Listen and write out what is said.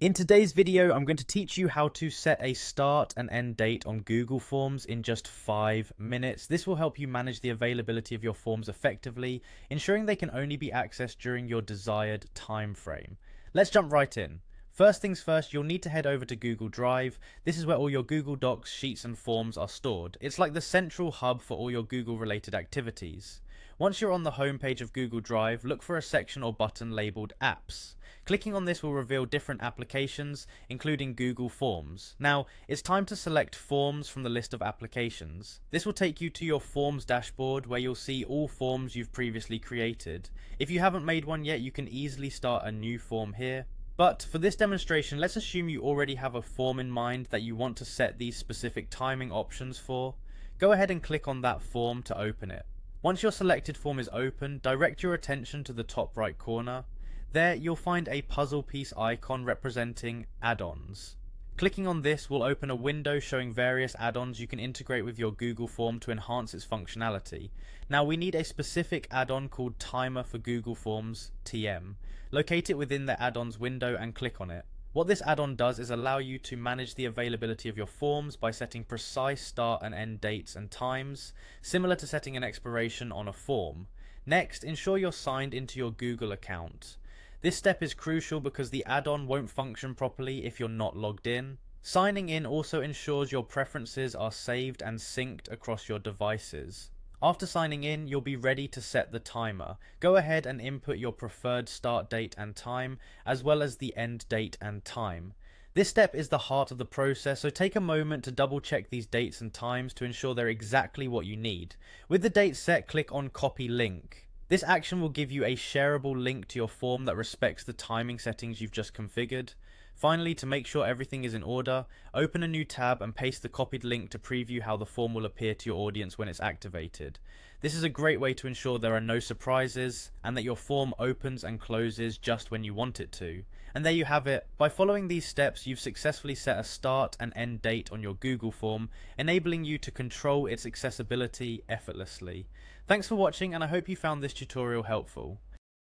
In today's video, I'm going to teach you how to set a start and end date on Google Forms in just 5 minutes. This will help you manage the availability of your forms effectively, ensuring they can only be accessed during your desired time frame. Let's jump right in. First things first, you'll need to head over to Google Drive. This is where all your Google Docs, Sheets and Forms are stored. It's like the central hub for all your Google related activities. Once you're on the home page of Google Drive, look for a section or button labeled Apps. Clicking on this will reveal different applications, including Google Forms. Now, it's time to select Forms from the list of applications. This will take you to your Forms dashboard where you'll see all forms you've previously created. If you haven't made one yet, you can easily start a new form here. But for this demonstration, let's assume you already have a form in mind that you want to set these specific timing options for. Go ahead and click on that form to open it. Once your selected form is open, direct your attention to the top right corner. There, you'll find a puzzle piece icon representing add-ons. Clicking on this will open a window showing various add-ons you can integrate with your Google form to enhance its functionality. Now we need a specific add-on called Timer for Google Forms, TM. Locate it within the add-ons window and click on it. What this add-on does is allow you to manage the availability of your forms by setting precise start and end dates and times, similar to setting an expiration on a form. Next, ensure you're signed into your Google account. This step is crucial because the add-on won't function properly if you're not logged in. Signing in also ensures your preferences are saved and synced across your devices. After signing in, you'll be ready to set the timer. Go ahead and input your preferred start date and time, as well as the end date and time. This step is the heart of the process, so take a moment to double check these dates and times to ensure they're exactly what you need. With the date set, click on Copy Link. This action will give you a shareable link to your form that respects the timing settings you've just configured. Finally, to make sure everything is in order, open a new tab and paste the copied link to preview how the form will appear to your audience when it's activated. This is a great way to ensure there are no surprises and that your form opens and closes just when you want it to. And there you have it. By following these steps, you've successfully set a start and end date on your Google form, enabling you to control its accessibility effortlessly. Thanks for watching, and I hope you found this tutorial helpful.